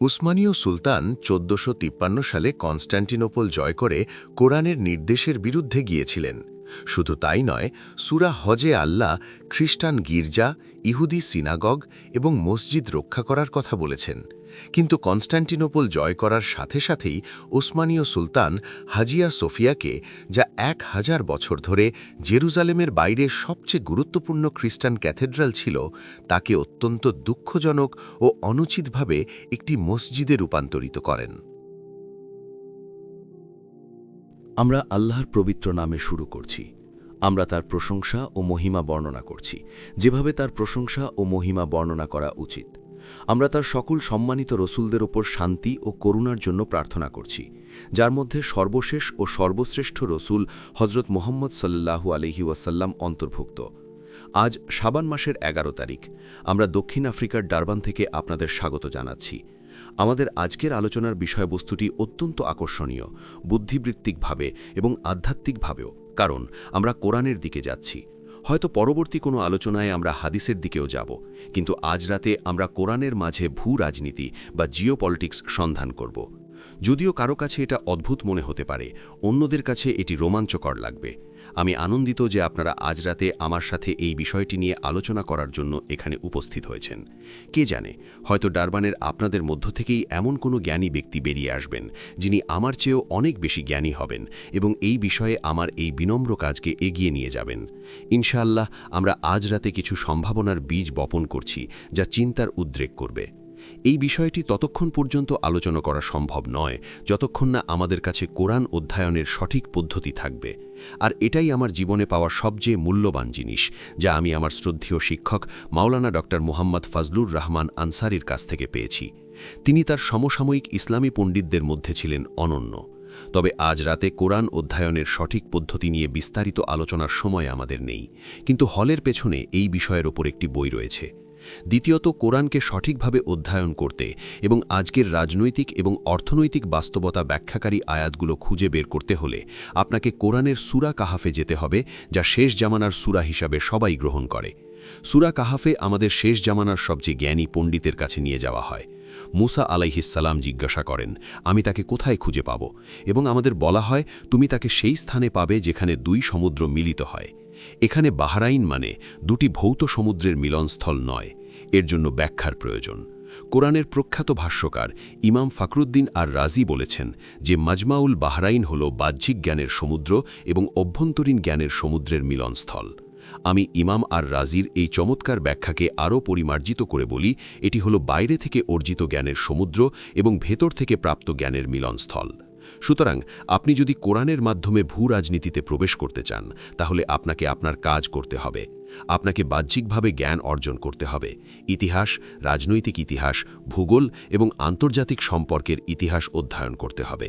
উসমানীয় সুলতান ১৪৫৩ সালে কনস্ট্যান্টিনোপল জয় করে কোরআনের নির্দেশের বিরুদ্ধে গিয়েছিলেন। শুধু তাই নয়, সূরা হজে আল্লাহ খ্রিস্টান গির্জা, ইহুদি সিনাগগ এবং মসজিদ রক্ষা করার কথা বলেছেন। কিন্তু কনস্ট্যান্টিনোপল জয় করার সাথে সাথেই উসমানীয় সুলতান হাজিয়া সোফিয়াকে, যা ১০০০ বছর ধরে জেরুজালেমের বাইরে সবচেয়ে গুরুত্বপূর্ণ খ্রিস্টান ক্যাথেড্রাল ছিল, তাকে অত্যন্ত দুঃখজনক ও অনুচিতভাবে একটি মসজিদে রূপান্তরিত করেন। আমরা আল্লাহর পবিত্র নামে শুরু করছি। আমরা তার প্রশংসা ও মহিমা বর্ণনা করছি, যেভাবে তার প্রশংসা ও মহিমা বর্ণনা করা উচিত। আমরা তার সকল সম্মানিত রসুলদের ওপর শান্তি ও করুণার জন্য প্রার্থনা করছি, যার মধ্যে সর্বশেষ ও সর্বশ্রেষ্ঠ রসুল হজরত মুহাম্মদ সাল্লাল্লাহু আলাইহি ওয়াসাল্লাম অন্তর্ভুক্ত। আজ শাবান মাসের ১১ তারিখ। আমরা দক্ষিণ আফ্রিকার ডারবান থেকে আপনাদের স্বাগত জানাচ্ছি। আমাদের আজকের আলোচনার বিষয়বস্তুটি অত্যন্ত আকর্ষণীয়, বুদ্ধিবৃত্তিকভাবে এবং আধ্যাত্মিকভাবেও, কারণ আমরা কোরআনের দিকে যাচ্ছি। হয়তো পরবর্তী কোনো আলোচনায় আমরা হাদিসের দিকেও যাব, কিন্তু আজ রাতে আমরা কোরআনের মাঝে ভূ রাজনীতি বা জিওপলিটিক্স সন্ধান করব। যদিও কারো কাছে এটা অদ্ভুত মনে হতে পারে, অন্যদের কাছে এটি রোমাঞ্চকর লাগবে। আমি আনন্দিত যে আপনারা আজ রাতে আমার সাথে এই বিষয়টি নিয়ে আলোচনা করার জন্য এখানে উপস্থিত হয়েছেন। কে জানে, হয়তো ডারবানের আপনাদের মধ্য থেকেই এমন কোনো জ্ঞানী ব্যক্তি বেরিয়ে আসবেন, যিনি আমার চেয়েও অনেক বেশি জ্ঞানী হবেন এবং এই বিষয়ে আমার এই বিনম্র কাজকে এগিয়ে নিয়ে যাবেন। ইনশাআল্লাহ, আমরা আজ রাতে কিছু সম্ভাবনার বীজ বপন করছি, যা চিন্তার উদ্রেক করবে। এই বিষয়টি ততক্ষণ পর্যন্ত আলোচনা করা সম্ভব নয় যতক্ষণ না আমাদের কাছে কোরআন অধ্যয়নের সঠিক পদ্ধতি থাকবে। আর এটাই আমার জীবনে পাওয়া সবচেয়ে মূল্যবান জিনিস, যা আমি আমার শ্রদ্ধেয় শিক্ষক মাওলানা ডক্টর মুহাম্মদ ফজলুর রহমান আনসারির কাছ থেকে পেয়েছি। তিনি তার সমসাময়িক ইসলামী পণ্ডিতদের মধ্যে ছিলেন অনন্য। তবে আজ রাতে কোরআন অধ্যয়নের সঠিক পদ্ধতি নিয়ে বিস্তারিত আলোচনার সময় আমাদের নেই, কিন্তু হলের পেছনে এই বিষয়ের ওপর একটি বই রয়েছে। দ্বিতীয়ত, কোরআনকে সঠিকভাবে অধ্যয়ন করতে এবং আজকের রাজনৈতিক এবং অর্থনৈতিক বাস্তবতা ব্যাখ্যাকারী আয়াতগুলো খুঁজে বের করতে হলে আপনাকে কোরআনের সূরা কাহাফে যেতে হবে, যা শেষ জামানার সূরা হিসাবে সবাই গ্রহণ করে। সূরা কাহাফে আমাদের শেষ জামানার সবচেয়ে জ্ঞানী পণ্ডিতের কাছে নিয়ে যাওয়া হয়। মুসা আলাইহিসসালাম জিজ্ঞাসা করেন, আমি তাকে কোথায় খুঁজে পাব? এবং আমাদের বলা হয়, তুমি তাকে সেই স্থানে পাবে যেখানে দুই সমুদ্র মিলিত হয়। এখানে বাহরাইন মানে দুটি ভৌত সমুদ্রের মিলনস্থল নয়, এর জন্য ব্যাখ্যার প্রয়োজন। কোরআনের প্রখ্যাত ভাষ্যকার ইমাম ফখরুদ্দিন আর রাজি বলেছেন যে মাজমাউল বাহরাইন হল বাহ্যিক জ্ঞানের সমুদ্র এবং অভ্যন্তরীণ জ্ঞানের সমুদ্রের মিলনস্থল। আমি ইমাম আর রাজির এই চমৎকার ব্যাখ্যাকে আরও পরিমার্জিত করে বলি, এটি হল বাইরে থেকে অর্জিত জ্ঞানের সমুদ্র এবং ভেতর থেকে প্রাপ্ত জ্ঞানের মিলনস্থল। সুতরাং আপনি যদি কোরআনের মাধ্যমে ভূ রাজনীতিতে প্রবেশ করতে চান, তাহলে আপনাকে আপনার কাজ করতে হবে। আপনাকে বাহ্যিকভাবে জ্ঞান অর্জন করতে হবে। ইতিহাস, রাজনৈতিক ইতিহাস, ভূগোল এবং আন্তর্জাতিক সম্পর্কের ইতিহাস অধ্যয়ন করতে হবে।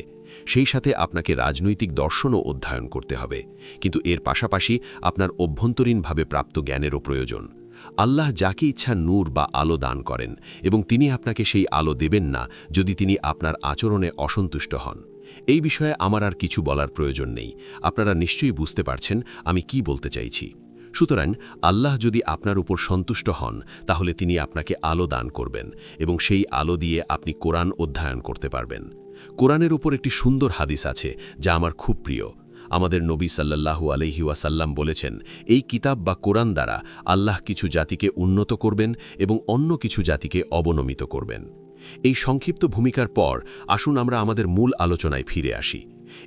সেই সাথে আপনাকে রাজনৈতিক দর্শনও অধ্যয়ন করতে হবে, কিন্তু এর পাশাপাশি আপনার অভ্যন্তরীণভাবে প্রাপ্ত জ্ঞানেরও প্রয়োজন। আল্লাহ যাকে ইচ্ছা নূর বা আলো দান করেন এবং তিনি আপনাকে সেই আলো দেবেন না যদি তিনি আপনার আচরণে অসন্তুষ্ট হন। এই বিষয়ে আমার আর কিছু বলার প্রয়োজন নেই, আপনারা নিশ্চয়ই বুঝতে পারছেন আমি কি বলতে চাইছি। সুতরাং আল্লাহ যদি আপনার উপর সন্তুষ্ট হন, তাহলে তিনি আপনাকে আলো দান করবেন এবং সেই আলো দিয়ে আপনি কোরআন অধ্যয়ন করতে পারবেন। কোরআনের উপর একটি সুন্দর হাদিস আছে যা আমার খুব প্রিয়। আমাদের নবী সাল্লাল্লাহু আলাইহি ওয়াসাল্লাম বলেছেন, এই কিতাব বা কোরআন দ্বারা আল্লাহ কিছু জাতিকে উন্নত করবেন এবং অন্য কিছু জাতিকে অবনমিত করবেন। এই সংক্ষিপ্ত ভূমিকার পর আসুন আমরা আমাদের মূল আলোচনায় ফিরে আসি।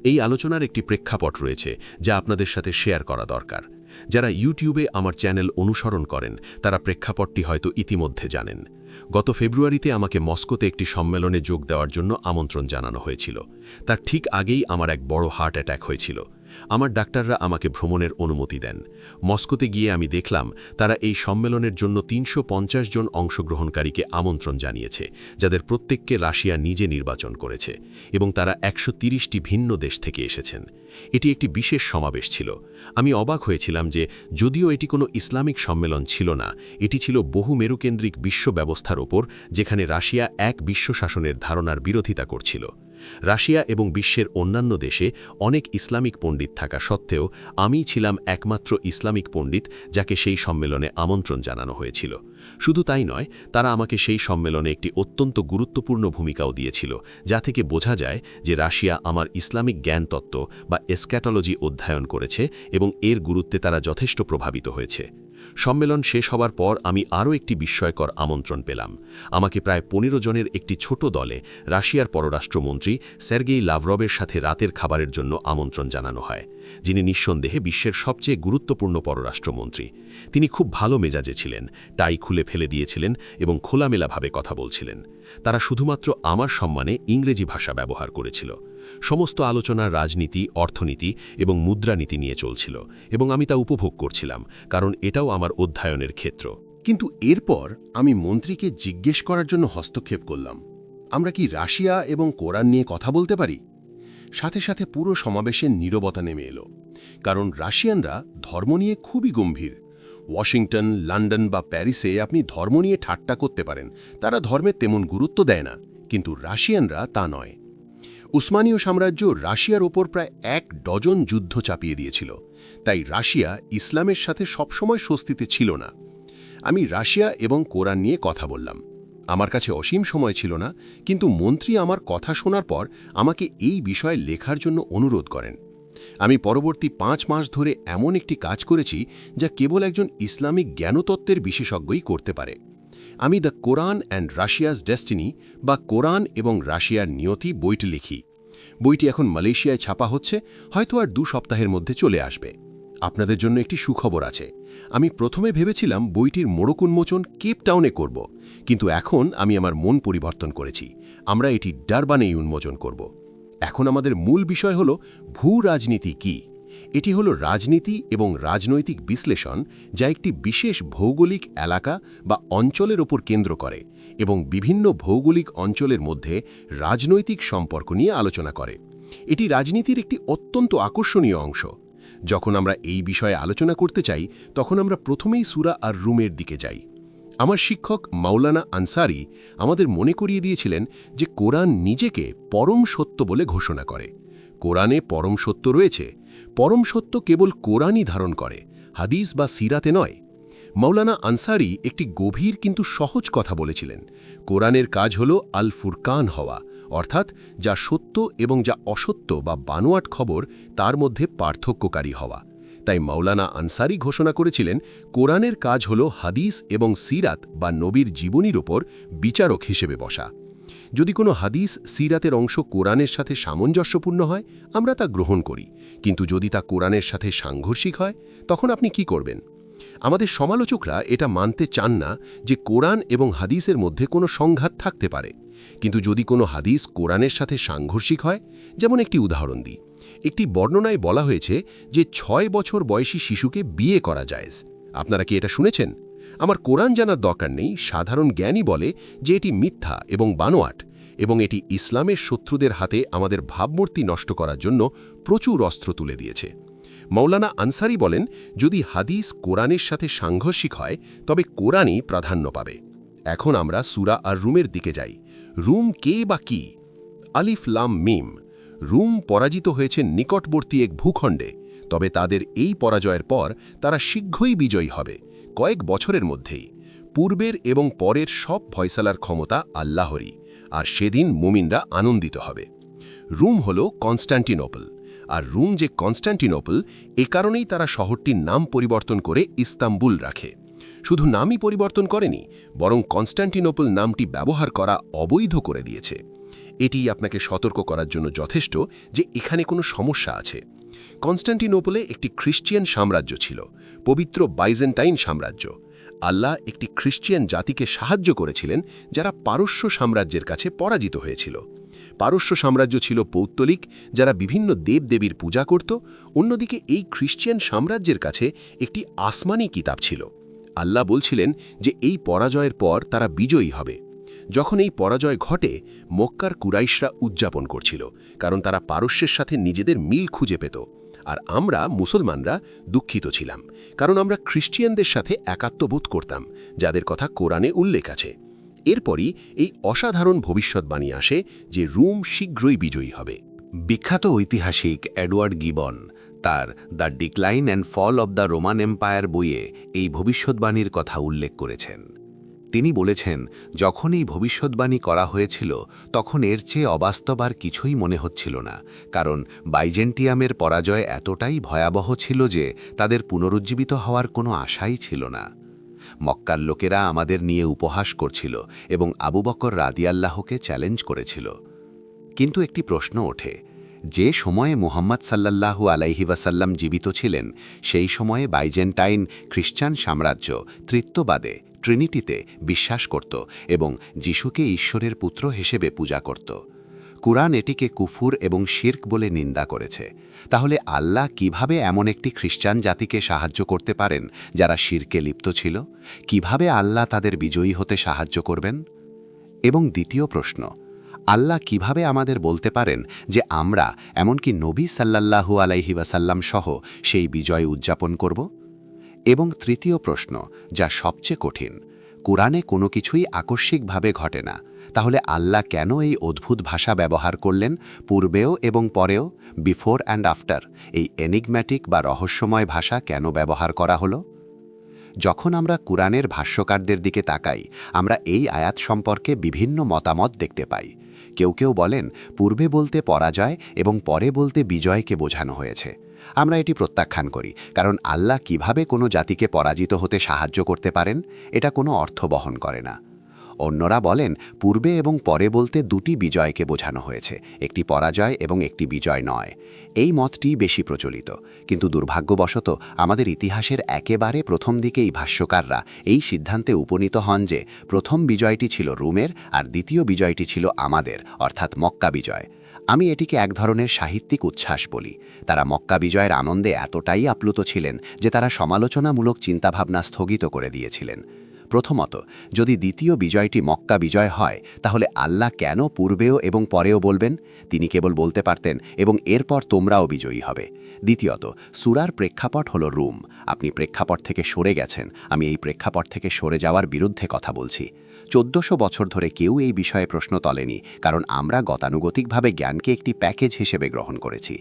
এই আলোচনার একটি প্রেক্ষাপট রয়েছে যা আপনাদের সাথে শেয়ার করা দরকার। যারা ইউটিউবে আমার চ্যানেল অনুসরণ করেন তারা প্রেক্ষাপটটি হয়তো ইতিমধ্যে জানেন। গত ফেব্রুয়ারিতে আমাকে মস্কোতে একটি সম্মেলনে যোগ দেওয়ার জন্য আমন্ত্রণ জানানো হয়েছিল। তার ঠিক আগেই আমার এক বড় হার্ট অ্যাটাক হয়েছিল। আমার ডাক্তাররা আমাকে ভ্রমণের অনুমতি দেন। মস্কোতে গিয়ে আমি দেখলাম তারা এই সম্মেলনের জন্য ৩৫০ জন অংশগ্রহণকারীকে আমন্ত্রণ জানিয়েছে, যাদের প্রত্যেককে রাশিয়া নিজে নির্বাচন করেছে এবং তারা ১৩০টি ভিন্ন দেশ থেকে এসেছেন। এটি একটি বিশেষ সমাবেশ ছিল। আমি অবাক হয়েছিলাম যে যদিও এটি কোনো ইসলামিক সম্মেলন ছিল না, এটি ছিল বহু মেরুকেন্দ্রিক বিশ্ব ব্যবস্থার ওপর, যেখানে রাশিয়া এক বিশ্ব শাসনের ধারণার বিরোধিতা করছিল। রাশিয়া এবং বিশ্বের অন্যান্য দেশে অনেক ইসলামিক পণ্ডিত থাকা সত্ত্বেও আমিই ছিলাম একমাত্র ইসলামিক পণ্ডিত যাকে সেই সম্মেলনে আমন্ত্রণ জানানো হয়েছিল। শুধু তাই নয়, তারা আমাকে সেই সম্মেলনে একটি অত্যন্ত গুরুত্বপূর্ণ ভূমিকাও দিয়েছিল, যা থেকে বোঝা যায় যে রাশিয়া আমার ইসলামিক জ্ঞানতত্ত্ব বা এসক্যাটোলজি অধ্যয়ন করেছে এবং এর গুরুত্বে তারা যথেষ্ট প্রভাবিত হয়েছে। সম্মেলন শেষ হবার পর আমি আরও একটি বিস্ময়কর আমন্ত্রণ পেলাম। আমাকে প্রায় ১৫ জনের একটি ছোট দলে রাশিয়ার পররাষ্ট্রমন্ত্রী সের্গেই লাভরভের সাথে রাতের খাবারের জন্য আমন্ত্রণ জানানো হয়, যিনি নিঃসন্দেহে বিশ্বের সবচেয়ে গুরুত্বপূর্ণ পররাষ্ট্রমন্ত্রী। তিনি খুব ভালো মেজাজে ছিলেন, টাই খুলে ফেলে দিয়েছিলেন এবং খোলামেলাভাবে কথা বলছিলেন। তারা শুধুমাত্র আমার সম্মানে ইংরেজি ভাষা ব্যবহার করেছিল। সমস্ত আলোচনা রাজনীতি, অর্থনীতি এবং মুদ্রানীতি নিয়ে চলছিল এবং আমি তা উপভোগ করছিলাম, কারণ এটাও আমার অধ্যয়নের ক্ষেত্র। কিন্তু এরপর আমি মন্ত্রীকে জিজ্ঞেস করার জন্য হস্তক্ষেপ করলাম, আমরা কি রাশিয়া এবং কোরআন নিয়ে কথা বলতে পারি? সাথে সাথে পুরো সমাবেশে নীরবতা নেমে এলো, কারণ রাশিয়ানরা ধর্ম নিয়ে খুবই গম্ভীর। ওয়াশিংটন, লন্ডন বা প্যারিসে আপনি ধর্ম নিয়ে ঠাট্টা করতে পারেন, তারা ধর্মের তেমন গুরুত্ব দেয় না, কিন্তু রাশিয়ানরা তা নয়। উসমানীয় সাম্রাজ্য রাশিয়ার ওপর প্রায় ১ ডজন যুদ্ধ চাপিয়ে দিয়েছিল, তাই রাশিয়া ইসলামের সাথে সবসময় স্বস্তিতে ছিল না। আমি রাশিয়া এবং কোরআন নিয়ে কথা বললাম। আমার কাছে অসীম সময় ছিল না, কিন্তু মন্ত্রী আমার কথা শোনার পর আমাকে এই বিষয়ে লেখার জন্য অনুরোধ করেন। আমি পরবর্তী ৫ মাস ধরে এমন একটি কাজ করেছি যা কেবল একজন ইসলামিক জ্ঞানতত্ত্বের বিশেষজ্ঞই করতে পারে। আমি দ্য কোরআন অ্যান্ড রাশিয়াস ডেস্টিনি বা কোরআন এবং রাশিয়ার নিয়তি বইটি লিখি। বইটি এখন মালয়েশিয়ায় ছাপা হচ্ছে, হয়তো আর ২ সপ্তাহের মধ্যে চলে আসবে। আপনাদের জন্য একটি সুখবর আছে। আমি প্রথমে ভেবেছিলাম বইটির মোড়ক উন্মোচন কেপ টাউনে করব, কিন্তু এখন আমি আমার মন পরিবর্তন করেছি। আমরা এটি ডারবানেই উন্মোচন করব। এখন আমাদের মূল বিষয় হল ভূ রাজনীতি কী। এটি হলো রাজনীতি এবং রাজনৈতিক বিশ্লেষণ, যা একটি বিশেষ ভৌগোলিক এলাকা বা অঞ্চলের ওপর কেন্দ্র করে এবং বিভিন্ন ভৌগোলিক অঞ্চলের মধ্যে রাজনৈতিক সম্পর্ক নিয়ে আলোচনা করে। এটি রাজনীতির একটি অত্যন্ত আকর্ষণীয় অংশ। যখন আমরা এই বিষয়ে আলোচনা করতে চাই, তখন আমরা প্রথমেই সূরা আর রুমের দিকে যাই। আমার শিক্ষক মাওলানা আনসারি আমাদের মনে করিয়ে দিয়েছিলেন যে কোরআন নিজেকে পরম সত্য বলে ঘোষণা করে। কোরআনে পরম সত্য রয়েছে। পরম সত্য কেবল কোরআনই ধারণ করে, হাদিস বা সিরাতে নয়। মাওলানা আনসারি একটি গভীর কিন্তু সহজ কথা বলেছিলেন। কোরআনের কাজ হল আল ফুরকান হওয়া, অর্থাৎ যা সত্য এবং যা অসত্য বা বানোয়াট খবর তার মধ্যে পার্থক্যকারী হওয়া। তাই মাওলানা আনসারি ঘোষণা করেছিলেন, কোরআনের কাজ হল হাদিস এবং সিরাত বা নবীর জীবনীর ওপর বিচারক হিসেবে বসা। যদি কোনো হাদিস সিরাতের অংশ কোরআনের সাথে সামঞ্জস্যপূর্ণ হয়, আমরা তা গ্রহণ করি, কিন্তু যদি তা কোরআনের সাথে সাংঘর্ষিক হয়, তখন আপনি কি করবেন? আমাদের সমালোচকরা এটা মানতে চান না যে কোরআন এবং হাদিসের মধ্যে কোনো সংঘাত থাকতে পারে, কিন্তু যদি কোনো হাদিস কোরআনের সাথে সাংঘর্ষিক হয়, যেমন একটি উদাহরণ দিই। একটি বর্ণনায় বলা হয়েছে যে ৬ বছর বয়সী শিশুকে বিয়ে করা জায়েজ। আপনারা কি এটা শুনেছেন? আমার কোরআন জানার দরকার নেই, সাধারণ জ্ঞানই বলে যে এটি মিথ্যা এবং বানোয়াট, এবং এটি ইসলামের শত্রুদের হাতে আমাদের ভাবমূর্তি নষ্ট করার জন্য প্রচুর অস্ত্র তুলে দিয়েছে। মাওলানা আনসারি বলেন, যদি হাদিস কোরআনের সাথে সাংঘর্ষিক হয়, তবে কোরআনই প্রাধান্য পাবে। এখন আমরা সূরা আর রুমের দিকে যাই। রুম কে বা কি? আলিফ লাম মিম। রুম পরাজিত হয়েছে নিকটবর্তী এক ভূখণ্ডে, তবে তাদের এই পরাজয়ের পর তারা শীঘ্রই বিজয়ী হবে, কয়েক বছরের মধ্যেই। পূর্বের এবং পরের সব ফয়সালার ক্ষমতা আল্লাহরই, আর সেদিন মুমিনরা আনন্দিত হবে। রুম হল কনস্ট্যান্টিনোপল, আর রুম যে কনস্ট্যান্টিনোপল, এ কারণেই তারা শহরটির নাম পরিবর্তন করে ইস্তাম্বুল রাখে। শুধু নামই পরিবর্তন করেনি, বরং কনস্ট্যান্টিনোপল নামটি ব্যবহার করা অবৈধ করে দিয়েছে। এটি আপনাকে সতর্ক করার জন্য যথেষ্ট যে এখানে কোনো সমস্যা আছে। কনস্ট্যান্টিনোপলে একটি খ্রিস্টিয়ান সাম্রাজ্য ছিল, পবিত্র বাইজেন্টাইন সাম্রাজ্য। আল্লাহ একটি খ্রিস্টিয়ান জাতিকে সাহায্য করেছিলেন যারা পারস্য সাম্রাজ্যের কাছে পরাজিত হয়েছিল। পারস্য সাম্রাজ্য ছিল পৌত্তলিক, যারা বিভিন্ন দেবদেবীর পূজা করত। অন্যদিকে এই খ্রিস্টিয়ান সাম্রাজ্যের কাছে একটি আসমানি কিতাব ছিল। আল্লাহ বলছিলেন যে এই পরাজয়ের পর তারা বিজয়ী হবে। যখন এই পরাজয় ঘটে, মক্কার কুরাইশরা উদযাপন করছিল, কারণ তারা পারস্যের সাথে নিজেদের মিল খুঁজে পেত। আর আমরা মুসলমানরা দুঃখিত ছিলাম, কারণ আমরা খ্রিস্টিয়ানদের সাথে একাত্মবোধ করতাম, যাদের কথা কোরআনে উল্লেখ আছে। এরপরই এই অসাধারণ ভবিষ্যৎবাণী আসে যে রোম শীঘ্রই বিজয়ী হবে। বিখ্যাত ঐতিহাসিক এডওয়ার্ড গিবন তার the decline and fall of the Roman Empire বইয়ে এই ভবিষ্যৎবাণীর কথা উল্লেখ করেছেন। তিনি বলেছেন, যখন এই ভবিষ্যৎবাণী করা হয়েছিল তখন এর চেয়ে অবাস্তব আর কিছুই মনে হচ্ছিল না, কারণ বাইজেন্টিয়ামের পরাজয় এতটাই ভয়াবহ ছিল যে তাদের পুনরুজ্জীবিত হওয়ার কোনো আশাই ছিল না। মক্কার লোকেরা আমাদের নিয়ে উপহাস করছিল এবং আবু বকর রাদিয়াল্লাহকে চ্যালেঞ্জ করেছিল। কিন্তু একটি প্রশ্ন ওঠে, যে সময়ে মুহাম্মদ সাল্লাল্লাহু আলাইহি ওয়াসাল্লাম জীবিত ছিলেন সেই সময়ে বাইজেন্টাইন খ্রিস্টান সাম্রাজ্য ত্রিত্ববাদে ট্রিনিটিতে বিশ্বাস করত এবং যিশুকে ঈশ্বরের পুত্র হিসেবে পূজা করত। কুরআন এটিকে কুফুর এবং শিরক বলে নিন্দা করেছে। তাহলে আল্লাহ কিভাবে এমন একটি খ্রিস্টান জাতিকে সাহায্য করতে পারেন যারা শিরকে লিপ্ত ছিল? কিভাবে আল্লাহ তাদের বিজয়ী হতে সাহায্য করবেন? এবং দ্বিতীয় প্রশ্ন, আল্লাহ কিভাবে আমাদের বলতে পারেন যে আমরা এমনকি নবী সাল্লাল্লাহু আলাইহি ওয়াসাল্লাম সহ সেই বিজয় উদযাপন করব? এবং তৃতীয় প্রশ্ন, যা সবচেয়ে কঠিন, কুরআনে কোনো কিছুই আকস্মিকভাবে ঘটে না, তাহলে আল্লাহ কেন এই অদ্ভুত ভাষা ব্যবহার করলেন পূর্বেও এবং পরেও, বিফোর অ্যান্ড আফটার? এই এনিগম্যাটিক বা রহস্যময় ভাষা কেন ব্যবহার করা হলো? যখন আমরা কুরআনের ভাষ্যকারদের দিকে তাকাই, আমরা এই আয়াত সম্পর্কে বিভিন্ন মতামত দেখতে পাই। কেউ কেউ বলেন পূর্বে বলতে পরাজয় এবং পরে বলতে বিজয়কে বোঝানো হয়েছে। আমরা এটি প্রত্যাখ্যান করি, কারণ আল্লাহ কিভাবে কোনো জাতিকে পরাজিত হতে সাহায্য করতে পারেন এটা কোনো অর্থ বহন করে না। অন্যরা বলেন পূর্বে এবং পরে বলতে দুটি বিজয়কে বোঝানো হয়েছে, একটি পরাজয় এবং একটি বিজয় নয়। এই মতটি বেশি প্রচলিত, কিন্তু দুর্ভাগ্যবশত আমাদের ইতিহাসের একেবারে প্রথম দিকেই ভাষ্যকাররা এই সিদ্ধান্তে উপনীত হন যে প্রথম বিজয়টি ছিল রোমের আর দ্বিতীয় বিজয়টি ছিল আমাদের, অর্থাৎ মক্কা বিজয়। আমি এটিকে এক ধরনের সাহিত্যিক উচ্ছ্বাস বলি। তারা মক্কা বিজয়ের আনন্দে এতটাই আপ্লুত ছিলেন যে তারা সমালোচনামূলক চিন্তাভাবনা স্থগিত করে দিয়েছিলেন। প্রথমত, যদি দ্বিতীয় বিজয়টি মক্কা বিজয় হয় তাহলে আল্লাহ কেন পূর্বেও এবং পরেও বলবেন? তিনি কেবল বলতে পারতেন এবং এরপর তোমরাও বিজয়ী হবে। দ্বিতীয়ত, সূরার প্রেক্ষাপট হল রোম। আপনি প্রেক্ষাপট থেকে সরে গেছেন। আমি এই প্রেক্ষাপট থেকে সরে যাওয়ার বিরুদ্ধে কথা বলছি। 1400 বছর ধরে কেউ এই বিষয়ে প্রশ্ন তোলেনি, কারণ আমরা গতানুগতিকভাবে জ্ঞানকে একটি প্যাকেজ হিসেবে গ্রহণ করেছি।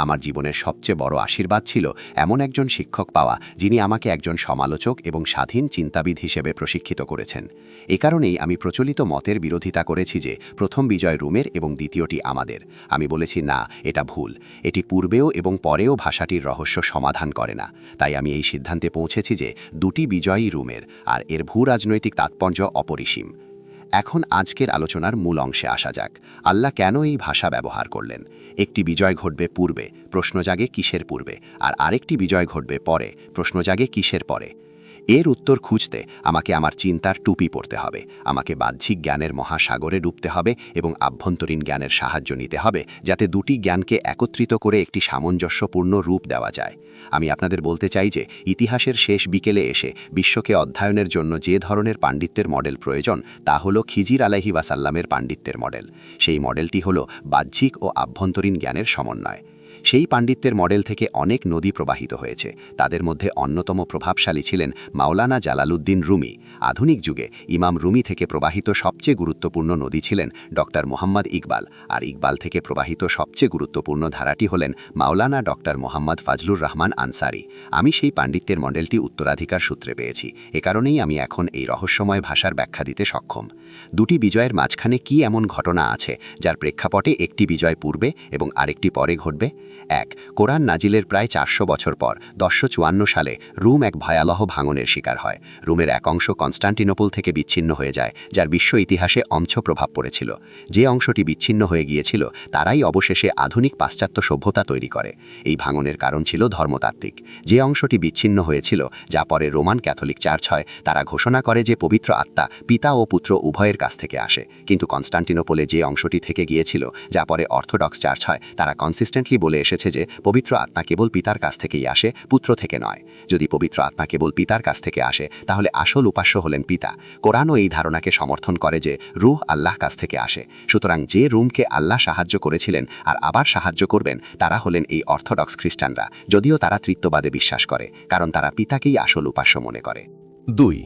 আমার জীবনের সবচেয়ে বড় আশীর্বাদ ছিল এমন একজন শিক্ষক পাওয়া যিনি আমাকে একজন সমালোচক এবং স্বাধীন চিন্তাবিদ হিসেবে প্রশিক্ষিত করেছেন। এ কারণেই আমি প্রচলিত মতের বিরোধিতা করেছি যে প্রথম বিজয় রোমের এবং দ্বিতীয়টি আমাদের। আমি বলেছি না, এটা ভুল। এটি পূর্বেও এবং পরেও ভাষাটির রহস্য সমাধান করে না। তাই আমি এই সিদ্ধান্তে পৌঁছেছি যে দুটি বিজয়ই রোমের, আর এর ভূরাজনৈতিক তাৎপর্য অপরিসীম। এখন আজকের আলোচনার মূল অংশে আসা যাক। আল্লাহ কেন এই ভাষা ব্যবহার করলেন? একটি বিজয় ঘটবে পূর্বে, প্রশ্ন জাগে কিসের পূর্বে, আর আরেকটি বিজয় ঘটবে পরে, প্রশ্ন জাগে কিসের পরে। এর উত্তর খুঁজতে আমাকে আমার চিন্তার টুপি পরতে হবে, আমাকে বাহ্যিক জ্ঞানের মহাসাগরে ডুবতে হবে এবং আভ্যন্তরীণ জ্ঞানের সাহায্য নিতে হবে, যাতে দুটি জ্ঞানকে একত্রিত করে একটি সামঞ্জস্যপূর্ণ রূপ দেওয়া যায়। আমি আপনাদের বলতে চাই যে ইতিহাসের শেষ বিকেলে এসে বিশ্বকে অধ্যয়নের জন্য যে ধরনের পাণ্ডিত্যের মডেল প্রয়োজন তা হলো খিজির আলাইহি ওয়াসাল্লামের পাণ্ডিত্যের মডেল। সেই মডেলটি হলো বাহ্যিক ও আভ্যন্তরীণ জ্ঞানের সমন্বয়। সেই পাণ্ডিত্যের মডেল থেকে অনেক নদী প্রবাহিত হয়েছে। তাদের মধ্যে অন্যতম প্রভাবশালী ছিলেন মাওলানা জালালউদ্দিন রুমি। আধুনিক যুগে ইমাম রুমি থেকে প্রবাহিত সবচেয়ে গুরুত্বপূর্ণ নদী ছিলেন ডক্টর মোহাম্মদ ইকবাল, আর ইকবাল থেকে প্রবাহিত সবচেয়ে গুরুত্বপূর্ণ ধারাটি হলেন মাওলানা ডক্টর মোহাম্মদ ফাজলুর রহমান আনসারি। আমি সেই পাণ্ডিত্যের মডেলটি উত্তরাধিকার সূত্রে পেয়েছি। এ কারণেই আমি এখন এই রহস্যময় ভাষার ব্যাখ্যা দিতে সক্ষম। দুটি বিজয়ের মাঝখানে কি এমন ঘটনা আছে যার প্রেক্ষাপটে একটি বিজয় পূর্বে এবং আরেকটি পরে ঘটবে? 1. কোরআন নাজিলের প্রায় 400 বছর পর 1054 সালে রোম এক ভয়াবহ ভাঙনের শিকার হয়। রোমের এক অংশ কনস্টান্টিনোপল থেকে বিচ্ছিন্ন হয়ে যায়, যার বিশ্ব ইতিহাসে অংশ প্রভাব পড়েছিল। যে অংশটি বিচ্ছিন্ন হয়ে গিয়েছিল তারাই অবশেষে আধুনিক পাশ্চাত্য সভ্যতা তৈরি করে। এই ভাঙনের কারণ ছিল ধর্মতাত্ত্বিক। যে অংশটি বিচ্ছিন্ন হয়েছিল, যা পরে রোমান ক্যাথলিক চার্চ হয়, তারা ঘোষণা করে যে পবিত্র আত্মা পিতা ও পুত্র উভয়ের কাছ থেকে আসে। কিন্তু কনস্টান্টিনোপলে যে অংশটি থেকে গিয়েছিল, যা পরে অর্থোডক্স চার্চ হয়, তারা কনসিস্টেন্টলি বলে এসেছে যে পবিত্র আত্মা কেবল পিতার কাছ থেকেই আসে, পুত্র থেকে নয়। যদি পবিত্র আত্মা কেবল পিতার কাছ থেকে আসে তাহলে আসল উপাস্য হলেন পিতা। কোরআনও এই ধারণাকে সমর্থন করে যে রূহ আল্লাহ কাছ থেকে আসে। সুতরাং যে রুমকে আল্লাহ সাহায্য করেছিলেন আর আবার সাহায্য করবেন তারা হলেন এই অর্থোডক্স খ্রিস্টানরা, যদিও তারা ত্রিত্ববাদে বিশ্বাস করে, কারণ তারা পিতাকেই আসল উপাস্য মনে করে। 2.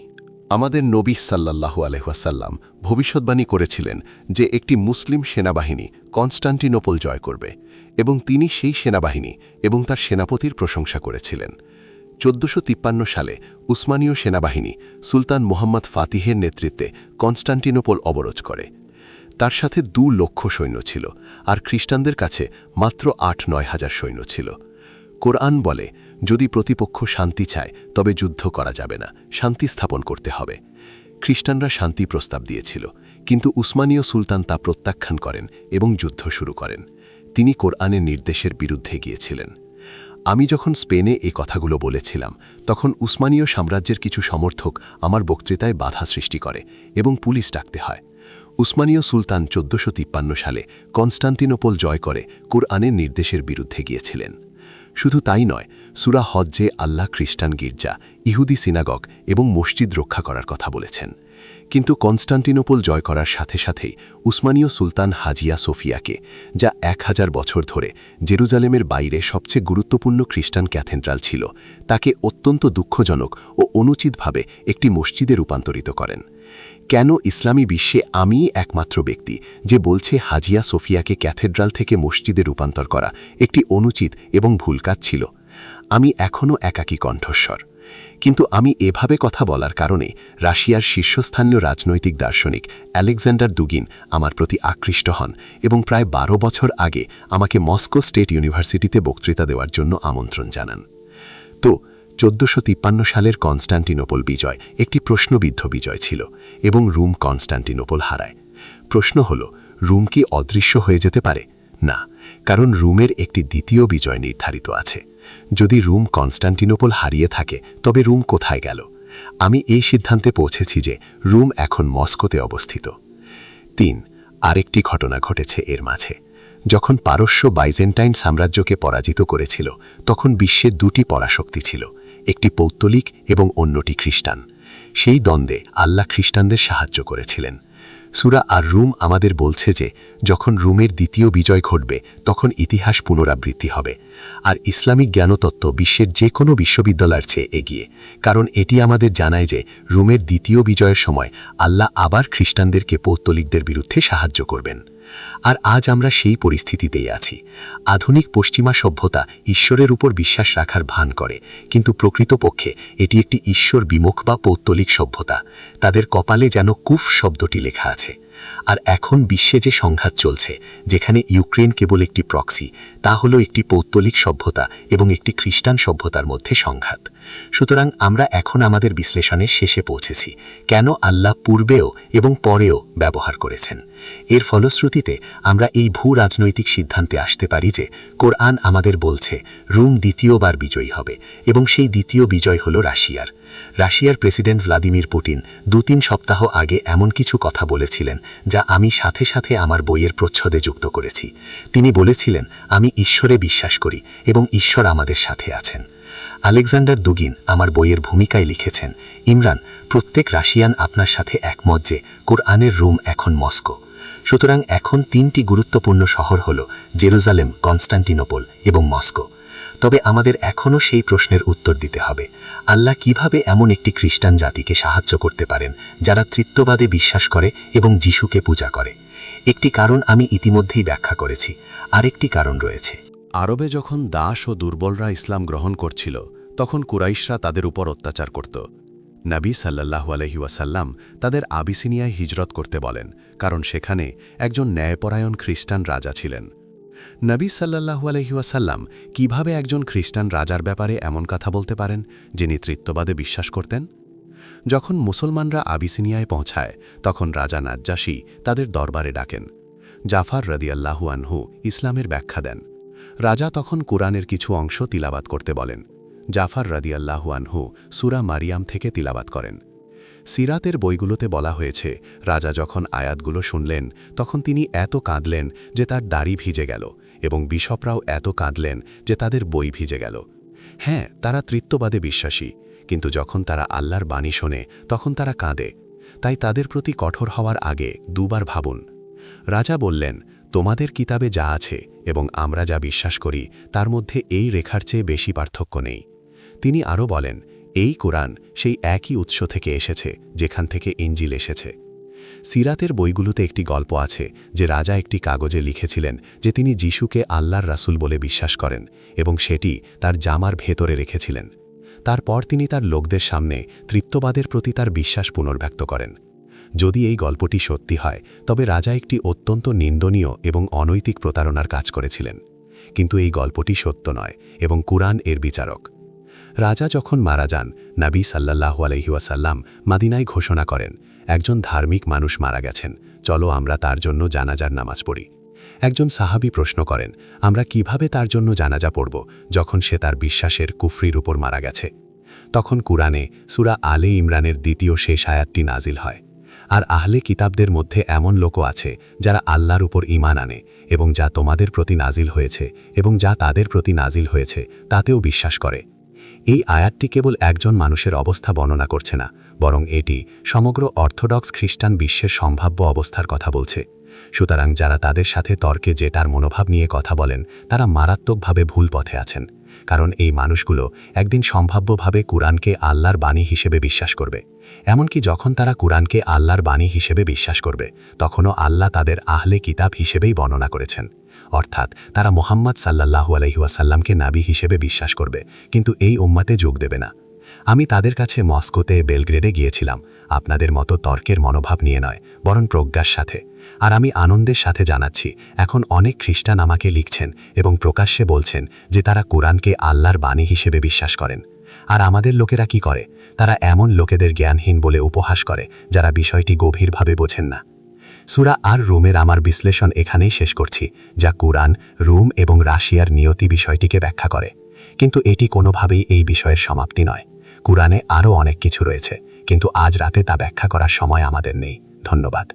আমাদের নবী সাল্লাল্লাহু আলাইহি ওয়াসাল্লাম ভবিষ্যদ্বাণী করেছিলেন যে একটি মুসলিম সেনাবাহিনী কনস্টান্টিনোপল জয় করবে এবং তিনি সেই সেনাবাহিনী এবং তার সেনাপতির প্রশংসা করেছিলেন। 1453 সালে উসমানীয় সেনাবাহিনী সুলতান মোহাম্মদ ফাতিহের নেতৃত্বে কনস্টান্টিনোপল অবরোধ করে। তার সাথে 2 লক্ষ সৈন্য ছিল, আর খ্রিস্টানদের কাছে মাত্র 8-9 হাজার সৈন্য ছিল। কোরআন বলে, যদি প্রতিপক্ষ শান্তি চায় তবে যুদ্ধ করা যাবে না, শান্তি স্থাপন করতে হবে। খ্রিস্টানরা শান্তি প্রস্তাব দিয়েছিল, কিন্তু উসমানীয় সুলতান তা প্রত্যাখ্যান করেন এবং যুদ্ধ শুরু করেন। তিনি কোরআনের নির্দেশের বিরুদ্ধে গিয়েছিলেন। আমি যখন স্পেনে এই কথাগুলো বলেছিলাম, তখন উসমানীয় সাম্রাজ্যের কিছু সমর্থক আমার বক্তৃতায় বাধা সৃষ্টি করে এবং পুলিশ ডাকতে হয়। উসমানীয় সুলতান 1453 সালে কনস্টান্টিনোপল জয় করে কোরআনের নির্দেশের বিরুদ্ধে গিয়েছিলেন। শুধু তাই নয়, সূরা হজ্জে আল্লাহ খ্রিস্টান গির্জা, ইহুদি সিনাগগ এবং মসজিদ রক্ষা করার কথা বলেছেন। কিন্তু কনস্টান্টিনোপল জয় করার সাথে সাথেই উসমানীয় সুলতান হাজিয়া সোফিয়াকে, যা 1000 বছর ধরে জেরুজালেমের বাইরে সবচেয়ে গুরুত্বপূর্ণ খ্রিস্টান ক্যাথেড্রাল ছিল, তাকে অত্যন্ত দুঃখজনক ও অনুচিতভাবে একটি মসজিদে রূপান্তরিত করেন। কেন ইসলামী বিশ্বে আমিই একমাত্র ব্যক্তি যে বলছে হাজিয়া সোফিয়াকে ক্যাথেড্রাল থেকে মসজিদে রূপান্তর করা একটি অনুচিত এবং ভুল কাজ ছিল? আমি এখনও একাকী কণ্ঠস্বর। কিন্তু আমি এভাবে কথা বলার কারণে রাশিয়ার শীর্ষস্থানীয় রাজনৈতিক দার্শনিক আলেকজান্ডার দুগিন আমার প্রতি আকৃষ্ট হন এবং প্রায় 12 বছর আগে আমাকে মস্কো স্টেট ইউনিভার্সিটিতে বক্তৃতা দেওয়ার জন্য আমন্ত্রণ জানান। তো 1453 সালের কনস্টান্টিনোপল বিজয় একটি প্রশ্নবিদ্ধ বিজয় ছিল এবং রোম কনস্টান্টিনোপল হারায়। প্রশ্ন হল, রোম কি অদৃশ্য হয়ে যেতে পারে? না, কারণ রোমের একটি দ্বিতীয় বিজয় নির্ধারিত আছে। যদি রোম কনস্টান্টিনোপল হারিয়ে থাকে, তবে রোম কোথায় গেল? আমি এই সিদ্ধান্তে পৌঁছেছি যে রোম এখন মস্কোতে অবস্থিত। 3. আরেকটি ঘটনা ঘটেছে এর মাঝে। যখন পারস্য বাইজেন্টাইন সাম্রাজ্যকে পরাজিত করেছিল, তখন বিশ্বে 2টি পরাশক্তি ছিল, একটি পৌত্তলিক এবং অন্যটি খ্রিস্টান। সেই দ্বন্দ্বে আল্লাহ খ্রিস্টানদের সাহায্য করেছিলেন। সূরা আর রুম আমাদের বলছে যে যখন রোমের দ্বিতীয় বিজয় ঘটবে, তখন ইতিহাস পুনরাবৃত্তি হবে। আর ইসলামিক জ্ঞানতত্ত্ব বিশ্বের যে কোনো বিশ্ববিদ্যালয়ের চেয়ে এগিয়ে, কারণ এটি আমাদের জানায় যে রোমের দ্বিতীয় বিজয়ের সময় আল্লাহ আবার খ্রিস্টানদেরকে পৌত্তলিকদের বিরুদ্ধে সাহায্য করবেন। আর আজ আমরা সেই পরিস্থিতিতেই আছি। আধুনিক পশ্চিমা সভ্যতা ঈশ্বরের উপর বিশ্বাস রাখার ভান করে, কিন্তু প্রকৃতপক্ষে এটি একটি ঈশ্বর বিমুখ বা পৌত্তলিক সভ্যতা। তাদের কপালে যেন কুফ শব্দটি লেখা আছে। আর এখন বিশ্বে যে সংঘাত চলছে, যেখানে ইউক্রেন কেবল একটি প্রক্সি, তা হলো একটি পৌত্তলিক সভ্যতা এবং একটি খ্রিস্টান সভ্যতার মধ্যে সংঘাত। সুতরাং আমরা এখন আমাদের বিশ্লেষণের শেষে পৌঁছেছি, কেন আল্লাহ পূর্বেও এবং পরেও ব্যবহার করেছেন। এর ফলশ্রুতিতে আমরা এই ভূ রাজনৈতিক সিদ্ধান্তে আসতে পারি যে কোরআন আমাদের বলছে রোম দ্বিতীয়বার বিজয়ী হবে, এবং সেই দ্বিতীয় বিজয় হল রাশিয়ার। রাশিয়ার প্রেসিডেন্ট ভ্লাদিমির পুতিন 2-3 সপ্তাহ আগে এমন কিছু কথা বলেছিলেন, যা আমি সাথে সাথে আমার বইয়ের প্রচ্ছদে যুক্ত করেছি। তিনি বলেছিলেন, আমি ঈশ্বরে বিশ্বাস করি এবং ঈশ্বর আমাদের সাথে আছেন। আলেকজান্ডার দুগিন আমার বইয়ের ভূমিকায় লিখেছেন, ইমরান, প্রত্যেক রাশিয়ান আপনার সাথে একমত যে কোরআনের রোম এখন মস্কো। সুতরাং এখন 3টি গুরুত্বপূর্ণ শহর হল জেরুজালেম, কনস্টান্টিনোপল এবং মস্কো। তবে আমাদের এখনও সেই প্রশ্নের উত্তর দিতে হবে, আল্লাহ কিভাবে এমন একটি খ্রিস্টান জাতিকে সাহায্য করতে পারেন যারা তৃত্ববাদে বিশ্বাস করে এবং যিশুকে পূজা করে? একটি কারণ আমি ইতিমধ্যেই ব্যাখ্যা করেছি, আরেকটি কারণ রয়েছে। আরবে যখন দাস ও দুর্বলরা ইসলাম গ্রহণ করছিল, তখন কুরাইশরা তাদের উপর অত্যাচার করত। নবী সাল্লাল্লাহু আলাইহি ওয়াসাল্লাম তাদের আবিসিনিয়ায় হিজরত করতে বলেন, কারণ সেখানে একজন ন্যায়পরায়ণ খ্রিস্টান রাজা ছিলেন। নবী সাল্লাল্লাহু আলাইহি ওয়াসাল্লাম কিভাবে একজন খ্রিস্টান রাজার ব্যাপারে এমন কথা বলতে পারেন, যিনি তৃত্ববাদে বিশ্বাস করতেন? যখন মুসলমানরা আবিসিনিয়ায় পৌঁছায়, তখন রাজা নাজ্জাশী তাদের দরবারে ডাকেন। জাফর রাদিয়াল্লাহু আনহু ইসলামের ব্যাখ্যা দেন। রাজা তখন কুরআনের কিছু অংশ তিলাবাত করতে বলেন। জাফর রাদিয়াল্লাহু আনহু সূরা মারিয়াম থেকে তিলাবাত করেন। সিরাতের বইগুলোতে বলা হয়েছে, রাজা যখন আয়াতগুলো শুনলেন, তখন তিনি এত কাঁদলেন যে তার দাড়ি ভিজে গেল, এবং বিশপরাও এত কাঁদলেন যে তাদের বই ভিজে গেল। হ্যাঁ, তারা তৃত্ববাদে বিশ্বাসী, কিন্তু যখন তারা আল্লাহর বাণী শোনে, তখন তারা কাঁদে। তাই তাদের প্রতি কঠোর হওয়ার আগে 2 বার ভাবুন। রাজা বললেন, তোমাদের কিতাবে যা আছে এবং আমরা যা বিশ্বাস করি, তার মধ্যে এই রেখার চেয়ে বেশি পার্থক্য নেই। তিনি আরও বলেন, এই কোরআন সেই একই উৎস থেকে এসেছে যেখান থেকে ইঞ্জিল এসেছে। সিরাতের বইগুলোতে একটি গল্প আছে যে রাজা একটি কাগজে লিখেছিলেন যে তিনি যিশুকে আল্লাহর রাসূল বলে বিশ্বাস করেন এবং সেটি তার জামার ভেতরে রেখেছিলেন। তারপর তিনি তার লোকদের সামনে তৃপ্তবাদের প্রতি তার বিশ্বাস পুনর্ব্যক্ত করেন। যদি এই গল্পটি সত্যি হয় তবে রাজা একটি অত্যন্ত নিন্দনীয় এবং অনৈতিক প্রতারণার কাজ করেছিলেন। কিন্তু এই গল্পটি সত্য নয় এবং কুরআন এর বিচারক। রাজা যখন মারা যান, নবী সাল্লাল্লাহু আলাইহি ওয়াসাল্লাম মাদিনায় ঘোষণা করেন, একজন ধার্মিক মানুষ মারা গেছেন, চলো আমরা তার জন্য জানাজার নামাজ পড়ি। একজন সাহাবী প্রশ্ন করেন, আমরা কিভাবে তার জন্য জানাজা পড়ব যখন সে তার বিশ্বাসের কুফরির উপর মারা গেছে? তখন কুরআনে সূরা আলে ইমরানের দ্বিতীয় শেষ আয়াতটি নাজিল হয়। আর আহলে কিতাবদের মধ্যে এমন লোকও আছে যারা আল্লাহর উপর ঈমান আনে এবং যা তোমাদের প্রতি নাজিল হয়েছে এবং যা তাদের প্রতি নাজিল হয়েছে তাতেও বিশ্বাস করে। এই আয়াতটি কেবল একজন মানুষের অবস্থা বর্ণনা করছে না, বরং এটি সমগ্র অর্থোডক্স খ্রিস্টান বিশ্বের সম্ভাব্য অবস্থার কথা বলছে। সুতরাং যারা তাদের সাথে তর্কে যেটার মনোভাব নিয়ে কথা বলেন তারা মারাত্মকভাবে ভুল পথে আছেন, কারণ এই মানুষগুলো একদিন সম্ভাব্যভাবে কুরআনকে আল্লাহর বাণী হিসেবে বিশ্বাস করবে। এমনকি যখন তারা কুরআনকে আল্লাহর বাণী হিসেবে বিশ্বাস করবে তখনও আল্লাহ তাদের আহলে কিতাব হিসেবেই বর্ণনা করেছেন, অর্থাৎ তারা মুহাম্মদ সাল্লাল্লাহু আলাইহি ওয়াসাল্লামকে নবী হিসেবে বিশ্বাস করবে, কিন্তু এই উম্মতে যোগ দেবে না। আমি তাদের কাছে মস্কোতে, বেলগ্রেডে গিয়েছিলাম, আপনাদের মতো তর্কের মনোভাব নিয়ে নয়, বরং প্রজ্ঞার সাথে। আর আমি আনন্দের সাথে জানাচ্ছি, এখন অনেক খ্রিস্টান আমাকে লিখছেন এবং প্রকাশ্যে বলছেন যে তারা কুরআনকে আল্লাহর বাণী হিসেবে বিশ্বাস করেন। আর আমাদের লোকেরা কি করে? তারা এমন লোকেদের জ্ঞানহীন বলে উপহাস করে যারা বিষয়টি গভীরভাবে বোঝেন না। সূরা আর রুমের আমার বিশ্লেষণ এখানেই শেষ করছি, যা কুরআন, রুম এবং রাশিয়ার নিয়তি বিষয়টিকে ব্যাখ্যা করে। কিন্তু এটি কোনোভাবেই এই বিষয়ের সমাপ্তি নয়। কুরআনে আরও অনেক কিছু রয়েছে, কিন্তু আজ রাতে তা ব্যাখ্যা করার সময় আমাদের নেই। ধন্যবাদ।